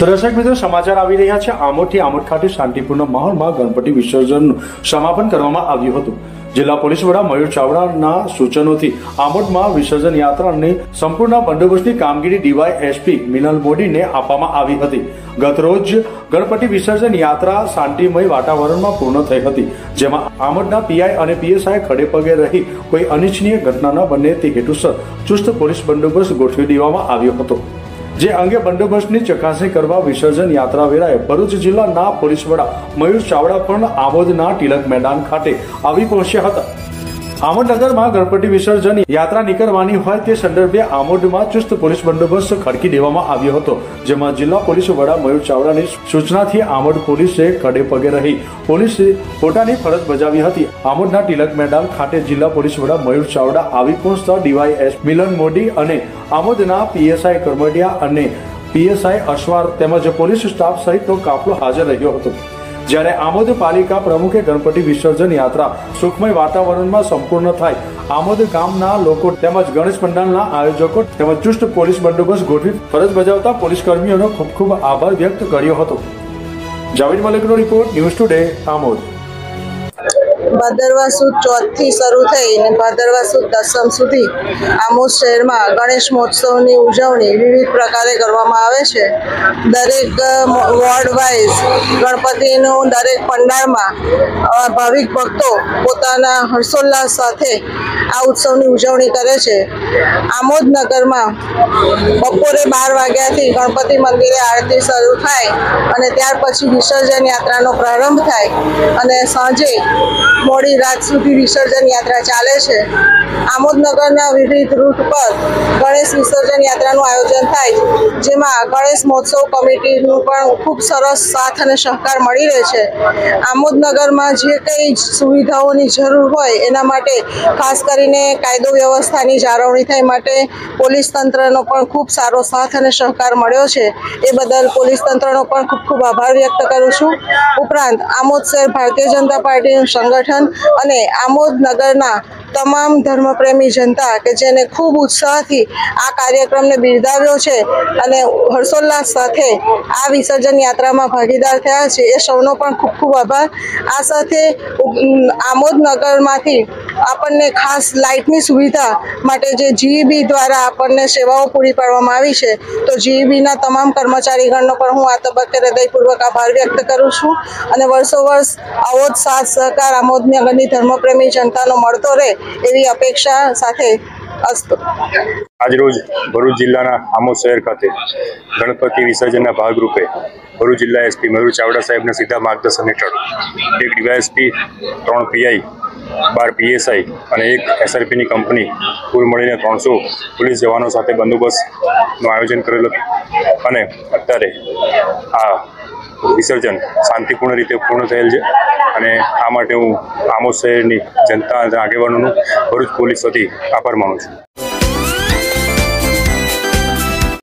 દર્શક મિત્રો, સમાચાર આવી રહ્યા છે આમોદથી આમોદ ખાતે શાંતિપૂર્ણ માહોલમાં ગણપતિ વિસર્જનનું સમાપન કરવામાં આવ્યું હતું। જિલ્લા પોલીસ વડા મયુર ચાવડાના સૂચનોથી આમોદમાં વિસર્જન યાત્રાની સંપૂર્ણ બંદોબસ્તની કામગીરી ડીવાયએસપી મિનલ મોદીને આપવામાં આવી હતી। ગતરોજ ગણપતિ વિસર્જન યાત્રા શાંતિમય વાતાવરણમાં પૂર્ણ થઈ હતી, જેમાં આમોદના પીઆઈ અને પીએસઆઈ ખડેપગે રહી કોઈ અનિચ્છનીય ઘટના ન બને તે હેતુસર ચુસ્ત પોલીસ બંદોબસ્ત ગોઠવી દેવામાં આવ્યો હતો। જે અંગે બંદોબસ્તની ચકાસણી કરવા વિસર્જન યાત્રા વેળાએ ભરૂચ જિલ્લાના પોલીસ વડા મયુર ચાવડા પણ આમોદના તિલક મેદાન ખાતે આવી પહોંચ્યા હતા। આમોદ નગરમાં ગણપતિ વિસર્જન યાત્રા નીકળવાની હોય તે સંદર્ભે આમોદમાં ચુસ્ત પોલીસ બંદોબસ્ત ખડકી દેવામાં આવ્યો હતો, જેમાં જિલ્લા પોલીસ વડા મયુર ચાવડાની સૂચનાથી આમોદ પોલીસે ખડે પગે રહી પોલીસે પોતાની ફરજ બજાવી હતી। આમોદના તિલક મેદાન ખાતે જિલ્લા પોલીસ વડા મયુર ચાવડા આવી પહોંચતા ડીવાયએસ મિલન મોદી અને આમોદના પીએસઆઈ કરમડિયા અને પીએસઆઈ અશ્વાર તેમજ પોલીસ સ્ટાફ સહિતનો કાફલો હાજર રહ્યો હતો। જ્યારે આમોદ પાલિકા પ્રમુખે ગણપતિ વિસર્જન યાત્રા સુખમય વાતાવરણમાં સંપૂર્ણ થાય આમોદ ગામના લોકો તેમજ ગણેશ પંડાલના આયોજકો તેમજ ચુસ્ત પોલીસ બંદોબસ્ત ગોઠવી ફરજ બજાવતા પોલીસ કર્મીઓનો ખૂબ ખૂબ આભાર વ્યક્ત કર્યો હતો। જાવેદ મલિકનો રિપોર્ટ, ન્યૂઝ ટુડે, આમોદ। ભાદરવા સુદ 4 થી શરૂ થઈને ભાદરવા સુદ 10 સુધી આમોદ શહેરમાં ગણેશ મહોત્સવની ઉજવણી વિવિધ પ્રકારે કરવામાં આવે છે। દરેક વોર્ડ વાઇઝ ગણપતિનું દરેક પંડાળમાં ભાવિક ભક્તો પોતાના હર્ષોલ્લાસ સાથે આ ઉત્સવની ઉજવણી કરે છે। આમોદ નગરમાં બપોરે 12 વાગ્યાથી ગણપતિ મંદિરે આરતી શરૂ થાય અને ત્યાર પછી વિસર્જન યાત્રાનો પ્રારંભ થાય અને સાંજે મોડી રાત સુધી વિસર્જન યાત્રા ચાલે છે। આમોદ નગરના વિવિધ રૂટ પર ગણેશ વિસર્જન યાત્રાનું આયોજન થાય, જેમાં ગણેશ મહોત્સવ કમિટીનું પણ ખૂબ સરસ સાથ અને સહકાર મળી રહે છે। આમોદ નગરમાં જે કંઈ સુવિધાઓની જરૂર હોય એના માટે ખાસ કરીને કાયદો વ્યવસ્થાની જાળવણી થાય માટે પોલીસ તંત્રનો પણ ખૂબ સારો સાથ અને સહકાર મળ્યો છે। એ બદલ પોલીસ તંત્રનો પણ ખૂબ ખૂબ આભાર વ્યક્ત કરું છું। ઉપરાંત આમોદ શહેર ભારતીય જનતા પાર્ટીનું સંગઠન અને આમોદ નગરના તમામ ધર્મપ્રેમી જનતા કે જેને ખૂબ ઉત્સાહથી આ કાર્યક્રમને બિરદાવ્યો છે અને હર્ષોલ્લાસ સાથે આ વિસર્જન યાત્રામાં ભાગીદાર થયા છે, એ સૌનો પણ ખૂબ ખૂબ આભાર। આ સાથે આમોદ નગરમાંથી આપણને ખાસ લાઇટની સુવિધા માટે જે જીઈબી દ્વારા આપણને સેવાઓ પૂરી પાડવામાં આવી છે, તો જીઈબીના તમામ કર્મચારીગણનો પણ હું આ તબક્કે હૃદયપૂર્વક આભાર વ્યક્ત કરું છું અને વર્ષો વર્ષ આવો જ સાથ સહકાર આમોદ નગરની ધર્મપ્રેમી જનતાનો મળતો રહે એવી અપેક્ષા સાથે અસ્તુ। આજરોજ ભરૂચ જિલ્લાના આમોદ શહેર ખાતે ગણપતિ વિસર્જનના ભાગરૂપે ભરૂચ જિલ્લા એસપી મયુર ચાવડા સાહેબના સીધા માર્ગદર્શન હેઠળ એક ડીવાયએસપી, 3 પીઆઈ, 12 પીએસઆઈ અને 1 એસઆરપીની કંપની કુલ મળીને 300 પોલીસ જવાનો સાથે બંદોબસ્તનું આયોજન કરેલું અને અત્યારે આ વિસર્જન શાંતિપૂર્ણ રીતે પૂર્ણ થયેલ છે અને આ માટે હું આમોદ શહેરની જનતા અને આગેવાનોનું ભરૂચ પોલીસ વતી આભાર માનું છું।